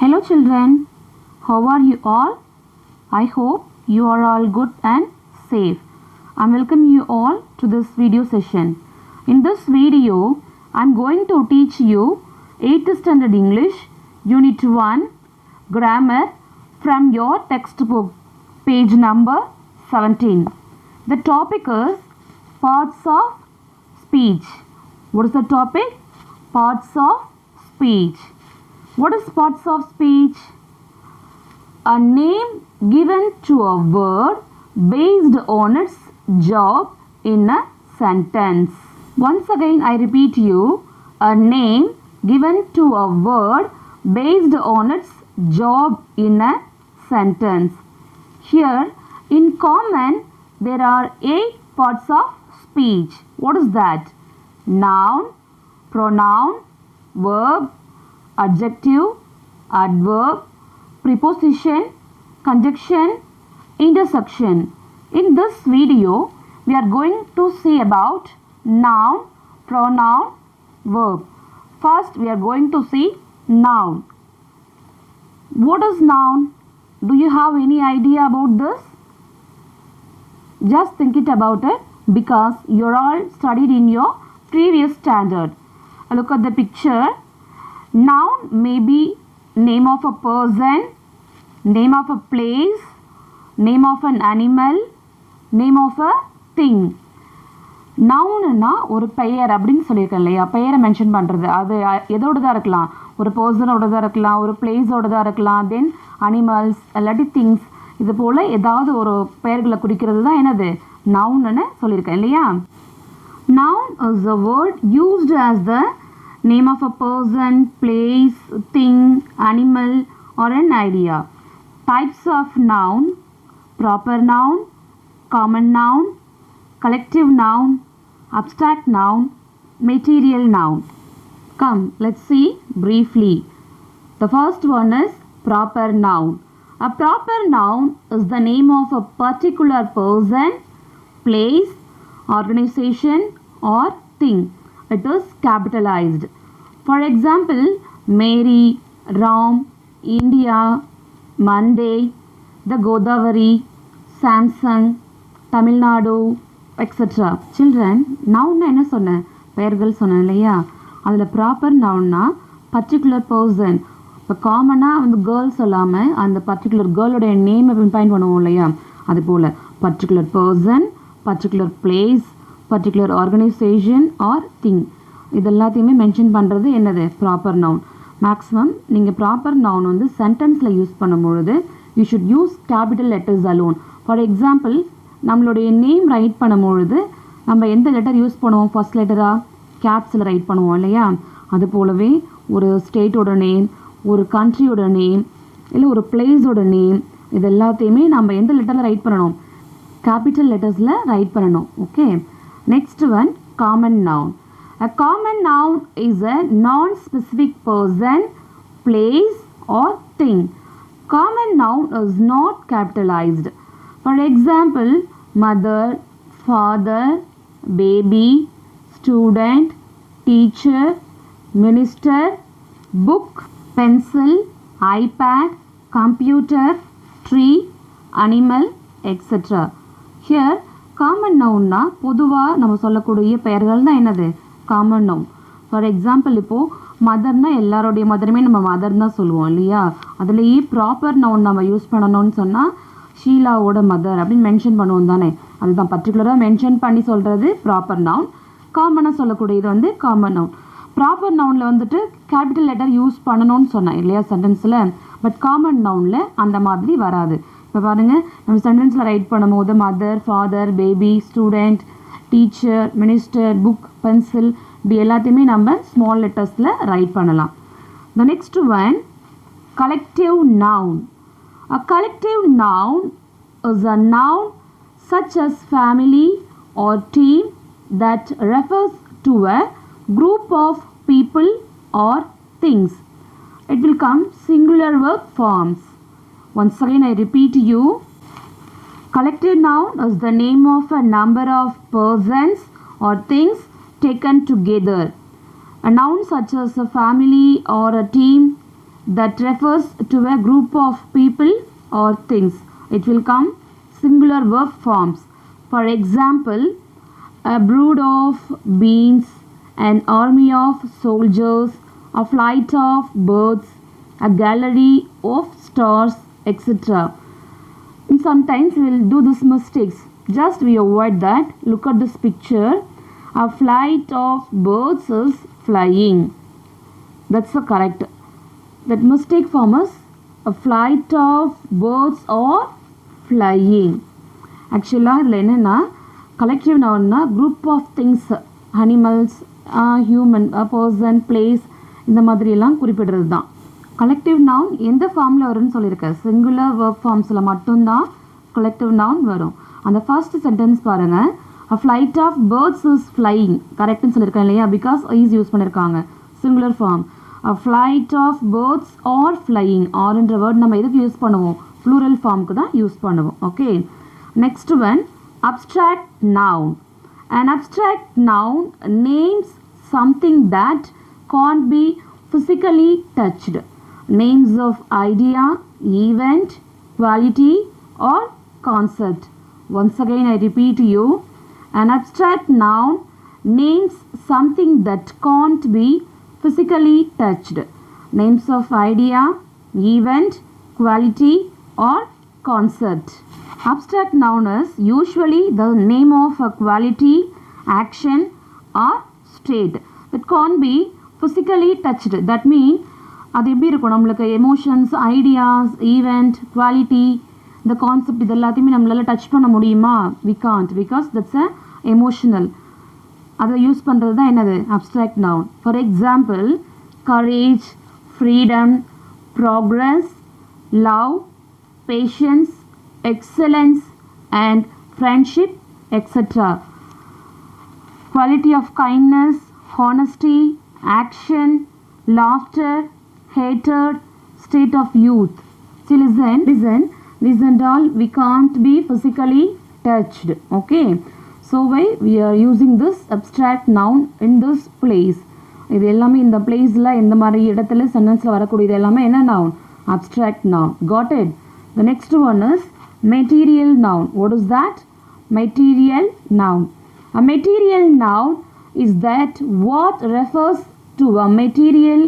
Hello children, how are you all? I hope you are all good and safe. I welcome you all to this video session. In this video, I am going to teach you 8th Standard English, Unit 1, Grammar from your textbook, page number 17. The topic is Parts of Speech. What is the topic? Parts of speech. What is parts of speech? A name given to a word based on its job in a sentence. Once again I repeat you, a name given to a word based on its job in a sentence. Here in common there are 8 parts of speech. What is that? Noun, pronoun, verb, adjective, adverb, preposition, conjunction, intersection. In this video, we are going to see about noun, pronoun, verb. First, we are going to see noun. What is noun? Do you have any idea about this? Just think it about it because you are all studied in your previous standard. Look at the picture. Noun may be name of a person, name of a place, name of an animal, name of a thing. நவுன்னா ஒரு பெயர் அப்படின்னு சொல்லியிருக்கேன் இல்லையா, பெயரை mention பண்ணுறது. அது எதோடு தான் இருக்கலாம், ஒரு பர்சனோட தான் இருக்கலாம், ஒரு பிளேஸோட தான் இருக்கலாம், தென் அனிமல்ஸ் இல்லாட்டி திங்ஸ், இது போல் ஏதாவது ஒரு பெயர்களை குறிக்கிறது தான் என்னது நவுன்னு சொல்லியிருக்கேன் இல்லையா. Noun is a word used as the name of a person, place, thing, animal or an idea. Types of noun: proper noun, common noun, collective noun, abstract noun, material noun. Come, let's see briefly. The first one is proper noun. A proper noun is the name of a particular person, place, organization or thing. It is capitalized. For example, Mary, Ram, India, Monday, the Godavari, Samsung, Tamil Nadu, etc. Children, noun என்ன சொன்னேன், பெயர்கள் சொன்னேன் இல்லையா. அதில் proper நவுன்னா particular person. இப்போ காமனாக வந்து girl சொல்லாமல் அந்த பர்டிகுலர் கேர்ளுடைய நேமை பின்பைன் பண்ணுவோம் இல்லையா, அது போல் particular person, particular place, particular organisation or thing, இது எல்லாத்தையுமே மென்ஷன் பண்ணுறது என்னது ப்ராப்பர் நவுன். மேக்ஸிமம் நீங்கள் ப்ராப்பர் நவுன் வந்து சென்டென்ஸில் யூஸ் பண்ணும்பொழுது you should use capital letters alone. For example, நம்மளுடைய நேம் ரைட் பண்ணும்பொழுது நம்ம எந்த லெட்டர் யூஸ் பண்ணுவோம், ஃபர்ஸ்ட் லெட்டராக கேப்ஸில் ரைட் பண்ணுவோம் இல்லையா. அது போலவே ஒரு ஸ்டேட்டோட நேம், ஒரு கண்ட்ரியோட நேம், இல்லை ஒரு பிளேஸோட நேம், இது எல்லாத்தையுமே நம்ம எந்த லெட்டரில் ரைட் பண்ணணும், capital letters-ல ரைட் பண்ணணும். Okay, next one common noun. A common noun is a non-specific person, place or thing. Common noun is not capitalized. For example, mother, father, baby, student, teacher, minister, book, pencil, iPad, computer, tree, animal, etc. Here common noun na பொதுவாக நம்ம சொல்லக்கூடிய பெயர்கள் தான் என்னது common noun. For example, இப்போது மதர்னா எல்லாரோடைய மதருமே நம்ம mother தான் சொல்லுவோம் இல்லையா. அதுலேயே ப்ராப்பர் நவுன் நம்ம யூஸ் பண்ணணும்னு சொன்னால் ஷீலாவோட மதர் அப்படின்னு மென்ஷன் பண்ணுவோம் தானே, அதுதான் பர்டிகுலராக மென்ஷன் பண்ணி சொல்கிறது ப்ராப்பர் நவுன். காமனாக சொல்லக்கூடியது வந்து காமன் நவுன். ப்ராப்பர் நவுனில் வந்துட்டு கேபிட்டல் லெட்டர் யூஸ் பண்ணணும்னு சொன்னேன் இல்லையா சென்டென்ஸில், பட் காமன் நவுனில் அந்த மாதிரி வராது. இப்போ பாருங்கள், நம்ம சென்டென்ஸில் ரைட் பண்ணும்போது mother, father, baby, student, teacher, minister, book, pencil, இப்படி எல்லாத்தையுமே நம்ம ஸ்மால் லெட்டர்ஸில் ரைட் பண்ணலாம். The next one collective noun. A collective noun is a noun such as family or team that refers to a group of people or things. It will come singular verb forms. Once again I repeat you, collective noun is the name of a number of persons or things taken together. A noun such as a family or a team that refers to a group of people or things. It will come singular verb forms. For example, a brood of bees, an army of soldiers, a flight of birds, a gallery of stars, etc. And sometimes we will do these mistakes. Just we avoid that. Look at this picture. A flight of birds is flying. That's the correct. That mistake form is a flight of birds or flying. Actually, இதில் என்னென்னா collective noun group of things, animals, human, a person, place இந்த மாதிரியெல்லாம் குறிப்பிடுறது தான். collective noun எந்த ஃபார்மில் வரும்னு சொல்லியிருக்கேன். singular verb ஃபார்ம்ஸில் மட்டும்தான் collective noun வரும். அந்த ஃபர்ஸ்ட் சென்டென்ஸ் பாருங்கள். a flight of birds is flying. கரெக்ட்னு சொல்லியிருக்கேன் இல்லையா, பிகாஸ் இஸ் யூஸ் பண்ணியிருக்காங்க. singular form. a flight of birds or flying. ஆர்ன்ற வேர்ட் நம்ம எதுக்கு யூஸ் பண்ணுவோம்? plural ஃபார்முக்கு தான் யூஸ் பண்ணுவோம். Okay, next one, abstract noun. An abstract noun names something that can't be physically touched. Names of idea, event, quality or concept. Once again I repeat you, an abstract noun names something that can't be physically touched. Names of idea, event, quality or concept. Abstract noun is usually the name of a quality, action or state that can't be physically touched. That means அது எப்படி இருக்கும், நம்மளுக்கு emotions, ideas, event, quality, இந்த concept இது எல்லாத்தையுமே நம்மளால் touch பண்ண முடியுமா? We can't, because that's a emotional. அதை யூஸ் பண்ணுறது தான் என்னது? Abstract noun. For example, courage, freedom, progress, love, passions, excellence and friendship, etc. Quality of kindness, honesty, action, laughter, hatred, state of youth. See, listen, these and all we can't be physically touched. Okay, so why we are using this abstract noun in this place? இது எல்லாமே இந்த பிளேஸ்ல இந்த மாதிரி இடத்துல சென்டென்ஸ்ல வரக்கூடியது எல்லாமே என்ன noun? Abstract noun. Got it? The next one is material noun. What is that? Material noun. A material noun is that what refers to a material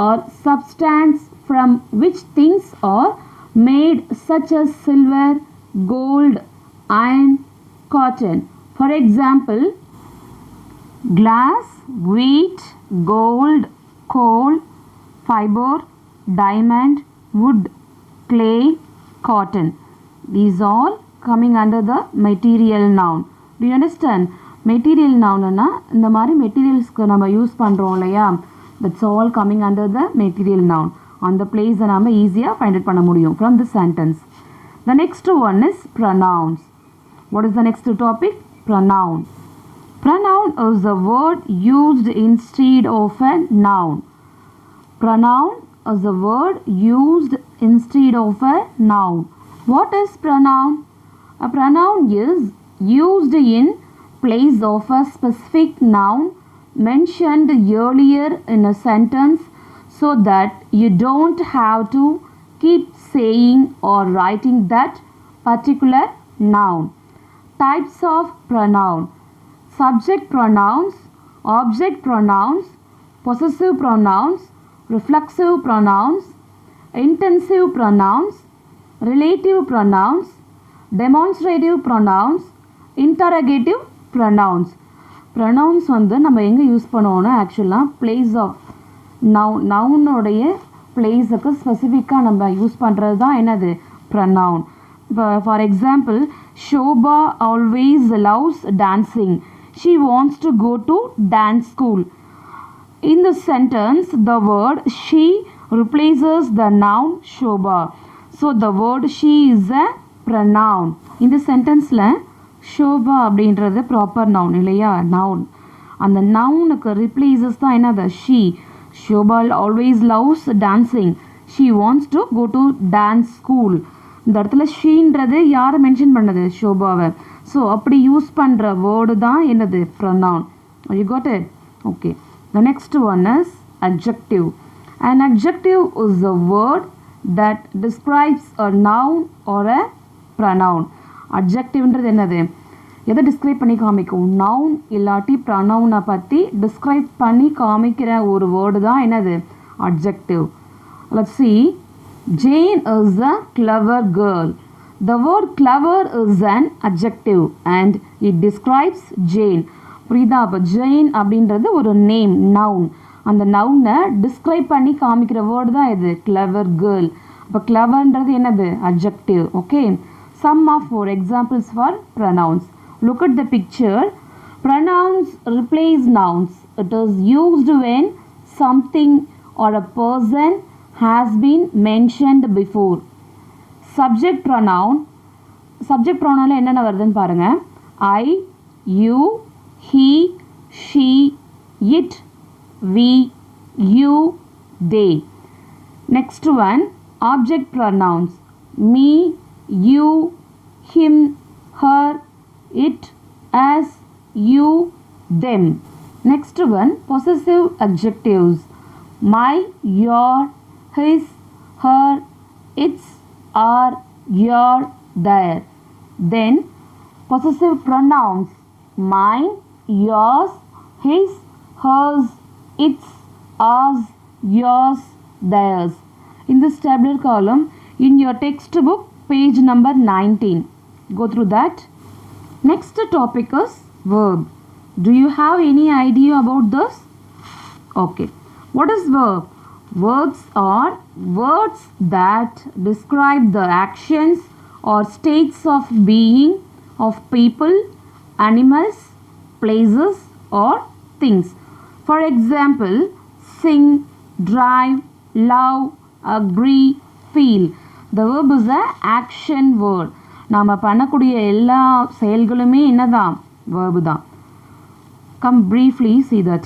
or substance from which things are made, such as silver, gold, iron, cotton. For example, glass, wheat, gold, coal, fiber, diamond, wood, clay, cotton. These all coming under the material noun. Do you understand? Material noun na இந்த மாதிரி மெட்டீரியல்ஸ்க்கு நம்ம use பண்ணுறோம் இல்லையா, that's all coming under the material noun. அந்த பிளேஸை நம்ம ஈஸியாக find out பண்ண முடியும் from the sentence. The next one is pronouns. What is the next topic? Pronoun. Pronoun is a word used instead of a noun. Pronoun is a word used instead of a noun. What is pronoun? A pronoun is used in place of a specific noun mentioned earlier in a sentence so that you don't have to keep saying or writing that particular noun. Types of pronoun: subject pronouns, object pronouns, possessive pronouns, reflexive pronouns, intensive pronouns, relative pronouns, demonstrative pronouns, interrogative pronouns. Pronouns வந்து நம்ம எங்கே use பண்ணுவோம்னா ஆக்சுவலாக place of நவுனுடைய பிளேஸுக்கு ஸ்பெசிஃபிக்காக நம்ம use பண்ணுறது தான் என்னது? pronoun. For example, Shobha always loves dancing. She wants to go to dance school. In the sentence, the word she replaces the noun Shobha. So the word she is a pronoun. In the sentence la Shobha அப்படின்றது proper noun இல்லையா, noun. அந்த நவுனுக்கு ரிப்ளேசஸ் தான் என்னது? she. Shobha always loves dancing. She wants to go to dance school. இந்த இடத்துல ஷீன்றது யாரை mention பண்ணது? ஷோபாவை. So அப்படி யூஸ் பண்ணுற வேர்டு தான் என்னது? pronoun. You got it? Okay. The next one is adjective. An adjective is a word that describes a noun or a pronoun. Adjectiveன்றது என்னது? எதை டிஸ்கிரைப் பண்ணி காமிக்கும்? நவுன் இல்லாட்டி ப்ரனவுனை பற்றி டிஸ்கிரைப் பண்ணி காமிக்கிற ஒரு வேர்டு தான் என்னது? Adjective. Let's see. Jane is a clever girl. The word clever is an adjective and it describes Jane. புரியுதா? அப்போ ஜெயின் அப்படின்றது ஒரு நேம், நவுன். அந்த நவுனை டிஸ்கிரைப் பண்ணி காமிக்கிற வேர்டு தான் இது clever girl. அப்போ cleverன்றது என்னது? Adjective. Okay. Some of our examples for pronouns. Look at the picture. Pronouns replace nouns. It is used when something or a person has been mentioned before. Subject pronoun. Subject pronoun என்னென்ன வருதுன்னு பாருங்க. I, you, he, she, it, we, you, they. Next one, object pronouns. Me, you, him, her, it, us, you, them. Next one, possessive adjectives. My, your, his, her, its, our, your, their. Then possessive pronouns. Mine, yours, his, hers, its, ours, yours, theirs. In this tabular column, in your textbook, page number 19. Go through that. Next topic is verb. Do you have any idea about this? Okay. What is verb? Verbs are words that describe the actions or states of being of people, animals, places or things. For example, sing, drive, love, agree, feel. The verb is an action word. நாம் பண்ணக்கூடிய எல்லா செயல்களுமே என்னதான்? verb தான். Come briefly see that.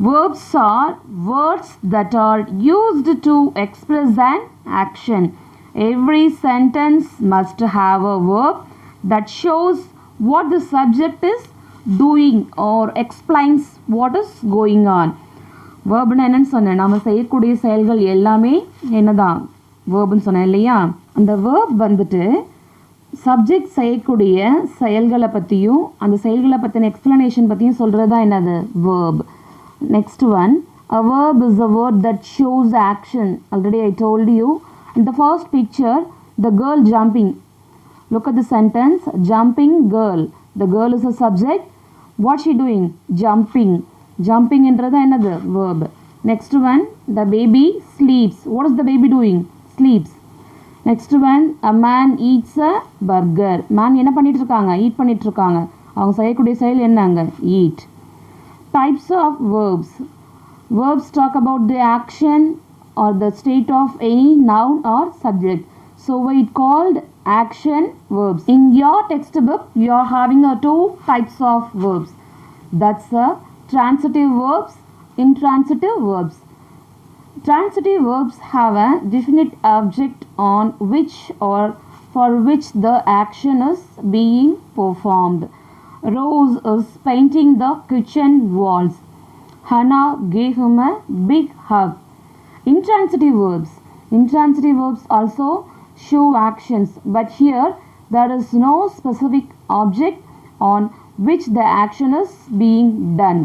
Verbs are words that are used to express an action. Every sentence must have a verb that shows what the subject is doing or explains what is going on. வேர்ப்னா என்னன்னு சொன்னேன்? நம்ம செய்யக்கூடிய செயல்கள் எல்லாமே என்னதான்? வேர்ப்னு சொன்னேன் இல்லையா? அந்த வேர்ப் வந்துட்டு சப்ஜெக்ட் செய்யக்கூடிய செயல்களை பற்றியும் அந்த செயல்களை பற்றின எக்ஸ்பிளனேஷன் பற்றியும் சொல்கிறது தான் என்னது? Verb. Next one, a verb is a word that shows action. Already I told you. In the first picture, the girl jumping. Look at the sentence, jumping girl. The girl is a subject. What she doing? Jumping. Jumping என்றது என்னது? verb. Next one, the baby sleeps. What is the baby doing? Sleeps. Next one, a man eats a burger. Man என்ன பண்ணிட்டு இருக்காங்க? eat பண்ணிட்டு இருக்காங்க. அவங்க செய்யக்கூடிய செயல் என்னங்க? eat. Types of verbs. Verbs talk about the action or the state of any noun or subject. So we called action verbs. In your textbook, you are having two types of verbs. That's transitive verbs, intransitive verbs. Transitive verbs have a definite object on which or for which the action is being performed. Rose is painting the kitchen walls. Hannah gave him a big hug. Intransitive verbs. Intransitive verbs also show actions, but here there is no specific object on which the action is being done.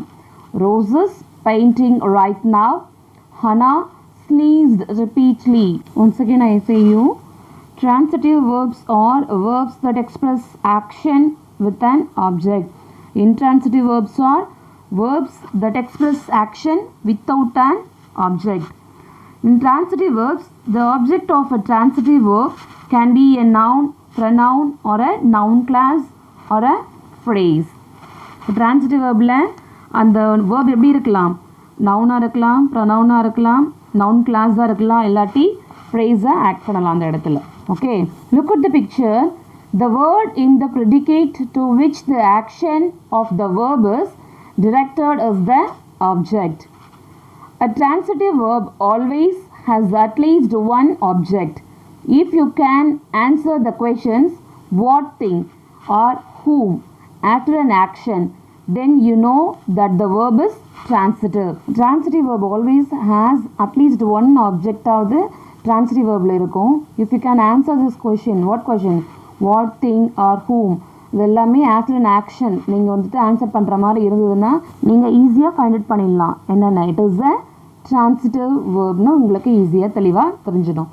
Rose is painting right now. Hannah sneezed repeatedly. Once again I say you, transitive verbs are verbs that express action with an object. Intransitive verbs are verbs that express action without an object. In transitive verbs, the object of a transitive verb can be a noun, pronoun or a noun class or a phrase. Transitive verbல அந்த verb எப்படி இருக்கலாம்? நவுனா இருக்கலாம், ப்ரொனவுனா இருக்கலாம், noun கிளாஸாக இருக்கலாம், இல்லாட்டி ஃப்ரேஸை act பண்ணலாம் அந்த இடத்துல. Okay, look at the picture. The word in the predicate to which the action of the verb is directed is the object. A transitive verb always has at least one object. If you can answer the questions what thing or whom after an action, then you know that the verb is transitive. Transitive verb always has at least one object of the transitive verb ல இருக்கும். If you can answer this question, what question? What thing or whom? இது எல்லாமே after an action நீங்கள் வந்துட்டு answer பண்ணுற மாதிரி இருந்ததுன்னா நீங்கள் ஈஸியாக ஃபைண்ட் அவுட் பண்ணிடலாம் என்னென்ன இட் இஸ் அ transitive verbனா உங்களுக்கு ஈஸியாக தெளிவாக தெரிஞ்சிடும்.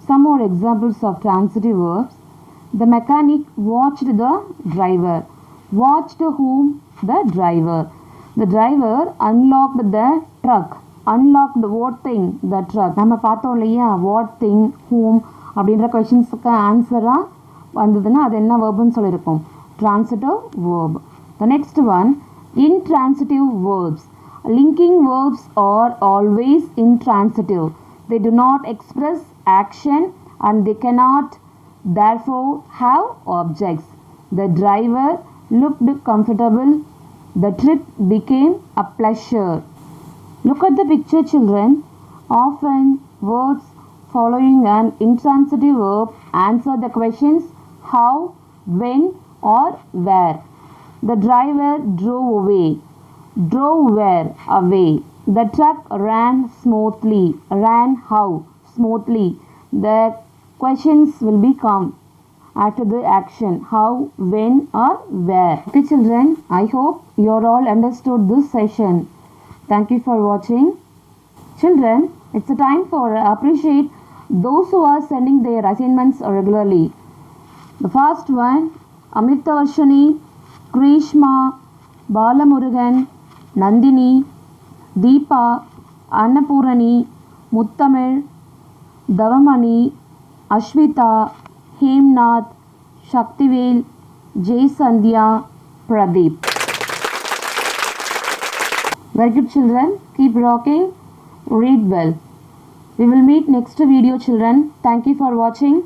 Some more examples of transitive verbs. The mechanic watched the driver. Watched whom? The driver. The driver unlocked the truck. Unlocked what thing? The truck. நம்ம பார்த்தோம் இல்லையா what thing, whom அப்படின்ற கொஷின்ஸுக்கு ஆன்சராக வந்ததுன்னா அது என்ன வேர்புன்னு சொல்லியிருக்கோம் transitive verb. The next one, intransitive verbs. Linking verbs are always intransitive. They do not express action and they cannot therefore have objects. The driver looked comfortable. The trip became a pleasure. Look at the picture, children. Often words following an intransitive verb answer the questions how, when or where. The driver drove away. Drove where? Away. The truck ran smoothly. Ran how? Smoothly. The questions will become after the action how, when or where. Okay children, I hope you all understood this session. Thank you for watching. Children, it's a time for appreciate those who are sending their assignments regularly. The first one, Amritavarshini, Krishma, Balamurugan, Nandini, Deepa, Annapurani, Muttamil, Davamani, Ashwita, Hemnath, Shaktivel, Jay Sandhya, Pradeep. Very good children, keep rocking, read well. We will meet next video children. Thank you for watching.